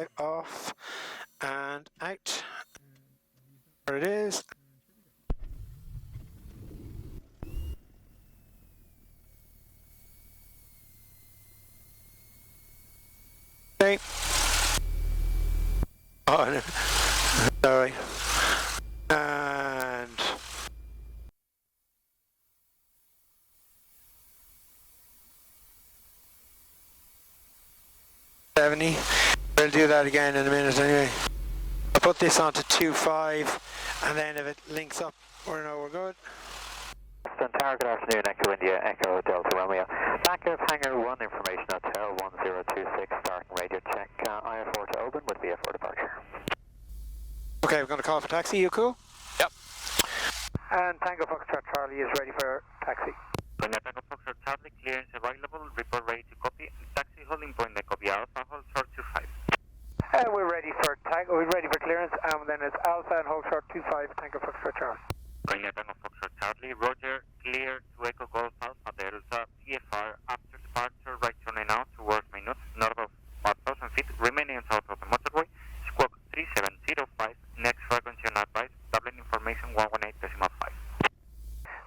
25 off and out. There it is. Okay. Oh, no. Sorry. And 70. We'll do that again in a minute anyway. I'll put this onto 2.5 and then if it links up, we're good. Weston Tower, good afternoon, Echo India, Echo Delta Romeo. Back of Hangar 1 information, Hotel 1026, starting radio check, IR4 to open with VF4 departure. Okay, we're going to call for taxi, you cool? Yep. And Tango Foxtrot Charlie is ready for taxi. Tango Foxtrot Charlie, clearance available, report ready to copy, taxi holding point, copy Alpha, hold short 25. We're ready for clearance, and then it's Alpha and hold short 25, Tango Foxtrot Charlie. Tango Foxtrot Charlie, Roger, clear to Echo Golf Alpha Delta, VFR, after departure, right turning out towards minutes, north of 1,000 feet, remaining south of the motorway, squawk 3705, next frequency on advice, Dublin information 118.5.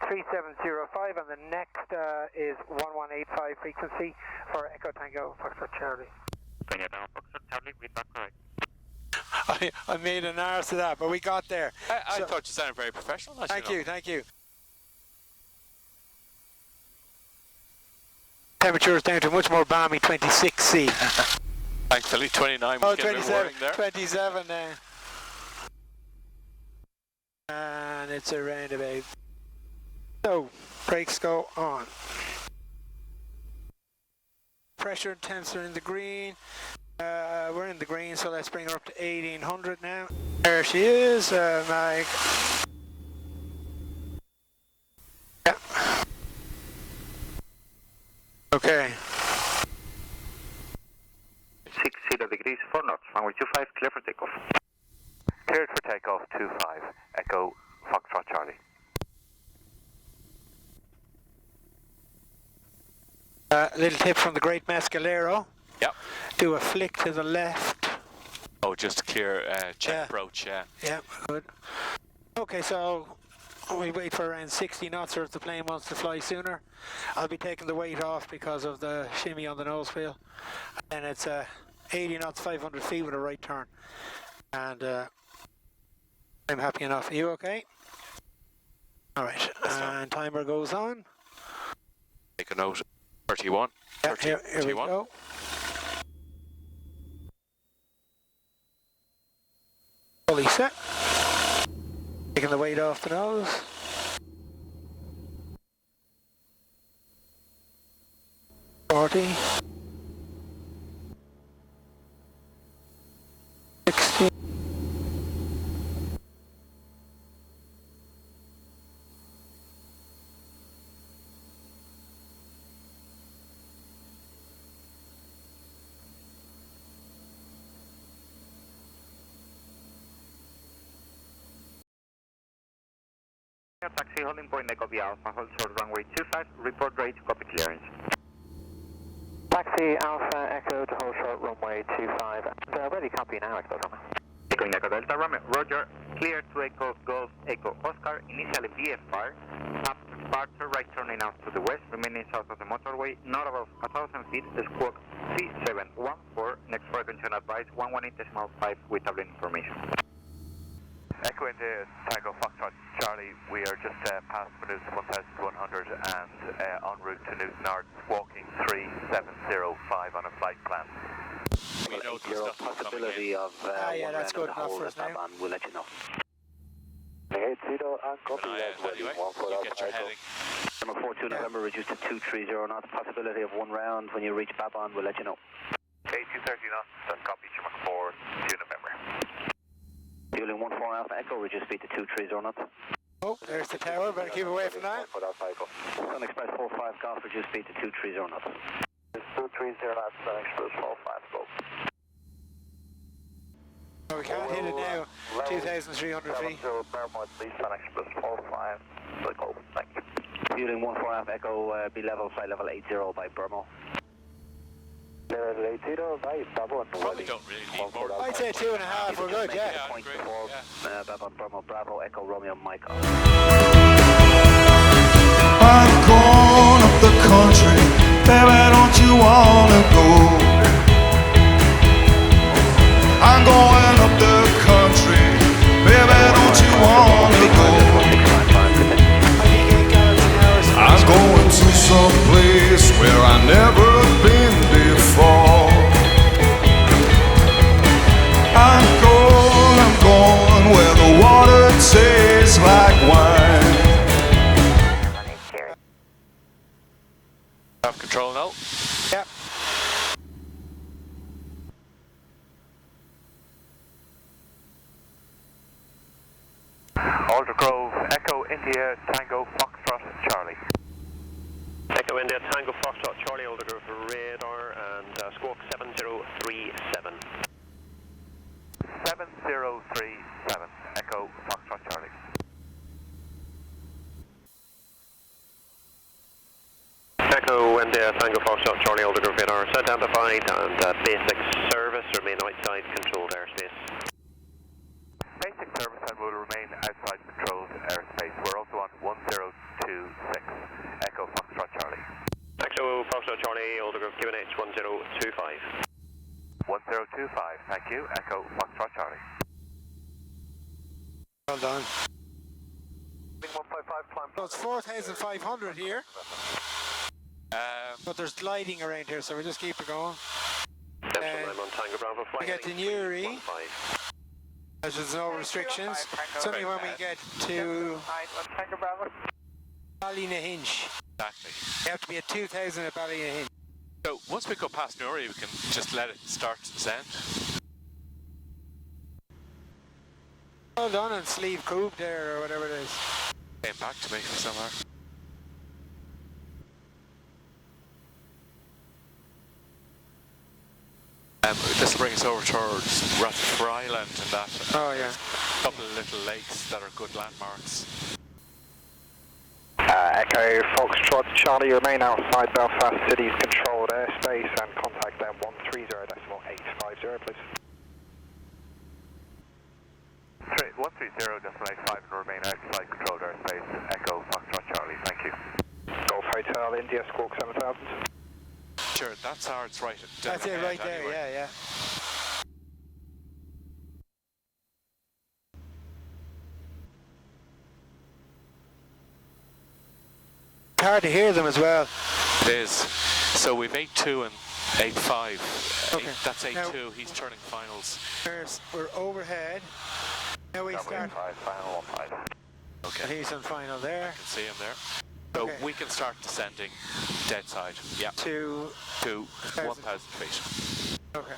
3705, and the next is 1185 frequency for Echo Tango Foxtrot Charlie. Tango Foxtrot Charlie, with that correct. I made an arse of that, but we got there. I thought you sounded very professional. Thank you. Temperature is down to much more balmy 26C. Thankfully, 29 was getting a bit warning there. 27 now. And it's around about. So, brakes go on. Pressure and temps are in the green. We're in the green, so let's bring her up to 1800 now. There she is, Mag. Yeah. Okay. 60 degrees, 4 knots, runway 25, clear for takeoff. Cleared for takeoff, 25, Echo Foxtrot Charlie. Little tip from the great Mescalero. Yep. Do a flick to the left. Oh, just clear check approach, yeah. Yeah, good. Okay, so we wait for around 60 knots, or if the plane wants to fly sooner. I'll be taking the weight off because of the shimmy on the nose wheel. And it's 80 knots, 500 feet with a right turn. And I'm happy enough. Are you okay? Alright, and timer goes on. Make a note. 31. Yeah, here we go. Fully set. Taking the weight off the nose. $40. 60. Taxi holding point, copy Alpha, hold short runway 25, report ready to copy clearance. Taxi Alpha Echo to hold short runway 25, and ready copy now, Echo Delta. Echo Delta Romeo, Roger, clear to Echo Golf Echo Oscar, initially VFR, after departure, right turning out to the west, remaining south of the motorway, not above 1,000 feet, squawk 3714, next frequency on advice 118.5 with Dublin information. Echo India, Tango Foxtrot Charlie, we are just past minutes 1100 and en route to Newtownards, walking 3705 on a flight plan. We know the stuff possibility of yeah, that's good enough for us now. And we'll let you know. 80 and copy. Anyway, you get your heading. Number 42 November reduced to 230 knots. Possibility of one round. When you reach Babon, we'll let you know. 230 knots and copy Chinook 4 2 November. Fueling 14 Alpha Echo, reduce speed to 230 knots. Oh, there's the tower, better keep away from that. Sun Express 45 Golf, reduce speed to 230 knots. 230 knots, Sun Express 45 Golf. Oh, we can't hit it now. 2,300 feet. Paramount, please, Sun Express 45 Golf. Thank you. Fueling 14 Alpha Echo, be level, flight level 80 by Burmo. Probably don't really need more. I'd say 2.5, we're good, yeah. Yeah, I agree. Yeah. Bravo, Echo, Romeo, Mike. I'm going up the country, baby, don't you wanna go? I'm going up the country, baby, don't you wanna go? I'm going to some place where I never been before. I'm going where the water tastes like wine. Have control now. Yeah. Alder Grove, Echo, India, Tango, Foxtrot, Charlie. Echo, India, Tango, Foxtrot, Charlie, Alder Grove radar, and squawk 7037. 7037, Echo, Foxtrot, Charlie. Echo, India, Tango, Foxtrot, Charlie, Alder Grove radar is identified, and basic service remain outside controlled airspace. Basic service and will remain outside controlled airspace. We're also on 1026, Echo, Foxtrot, Charlie. Echo, Foxtrot, Charlie, Alder Grove, QNH 1025. 1025, thank you, Echo, Foxtrot, Charlie. Well done. 155, climb. So it's 4,500 here, but there's gliding around here, so we'll just keep it going. I'm on Tango Bravo, We get to Newry, as there's no restrictions. It's only when we get to Ballynahinch. Exactly. You have to be at 2,000 at Ballynahinch. So once we go past Newry, we can just let it start to descend. Well done, and Sleeve Coop there, or whatever it is. Came back to me somewhere. This will bring us over towards Rathfryland and that. Oh, yeah. A couple of little lakes that are good landmarks. Echo, Foxtrot, Charlie, remain outside Belfast City's controlled airspace and contact them 130.850, please. 130.85 and remain outside controlled airspace, Echo, Foxtrot, Charlie, thank you. Golf Hotel, India, squawk 7000. Sure, that's ours right down That's it ahead right there, anyway. yeah. It's hard to hear them as well. It is. So we've 8.2 and 8.5. Okay. That's 8.2, Now- he's turning finals. We're overhead. Now we start. Final 15. Okay, He's on final there. I can see him there. So Okay. we can start descending dead side. Yeah, To. to 1,000. 1,000 feet. Okay.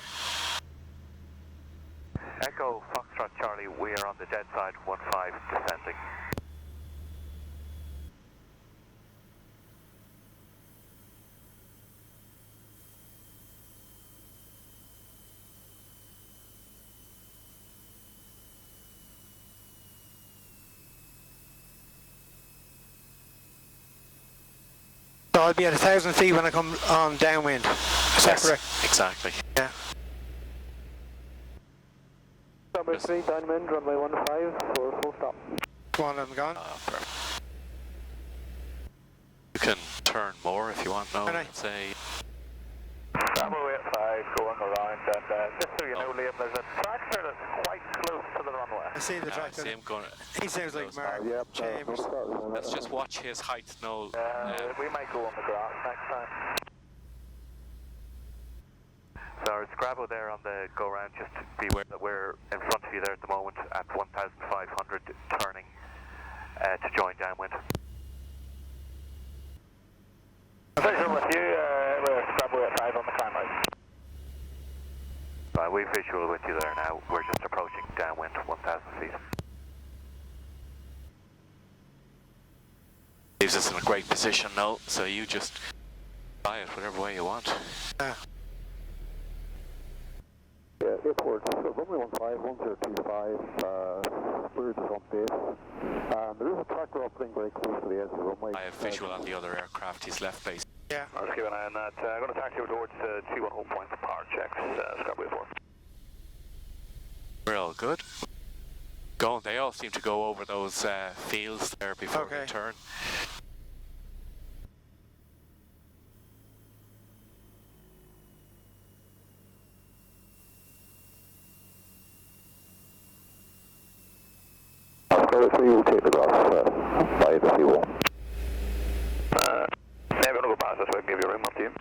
Echo, Foxtrot, Charlie, we are on the dead side, 15 descending. So I'll be at 1,000 feet when I come on downwind. Is that correct? Yes, exactly. Yeah. Number 3, downwind, runway 15 for full stop. One of them gone. Perfect. You can turn more if you want now. Can I? And say, Bravo 85 going around, and just so you know, Liam, there's a tractor that's quite close to the runway. I see the I tractor. see him going. He sounds like Mark Chambers. Let's just watch his height, Noel. We might go on the grass next time. So there's Grabo there on the go-round, just beware that we're in front of you there at the moment at 1,500 turning to join downwind. Visual with you, we're Grabo at 5 on the climb out. Right, we've visual with you there now, we're just approaching downwind 1,000 feet. Leaves us in a great position now, so you just buy it whatever way you want. Yeah. Yeah, airport, runway 15, 1025, we're just on base. There is a tractor operating very close to the edge of the runway. I have visual on the other aircraft, he's left base. Yeah. I'll just keep an eye on that. I'm going to taxi over towards 21 home point for power checks, Scarborough 4. We're all good. Going, they all seem to go over those fields there before Okay. they turn. Oscar 3 will take it off by the fuel. Yeah, we're going to go past this way and give you a ring up to you.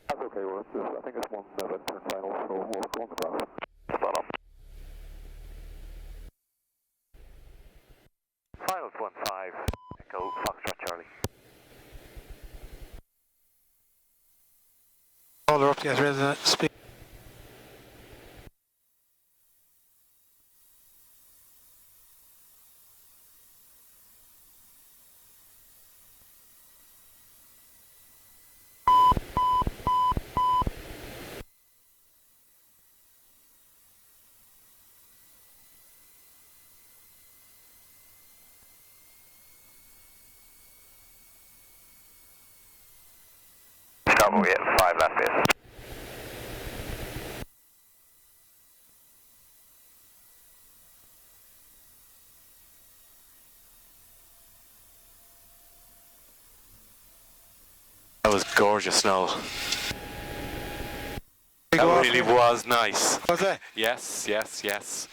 That's okay, well, I think it's one turn final, so we'll go on the cross. Spot on. Finals 1-5, Echo Foxtrot Charlie. Hold her up to get rid of the speed. Scarborough 8, 5 left base. That was gorgeous snow. We That go off really here. was nice. Was it? Yes, yes, yes.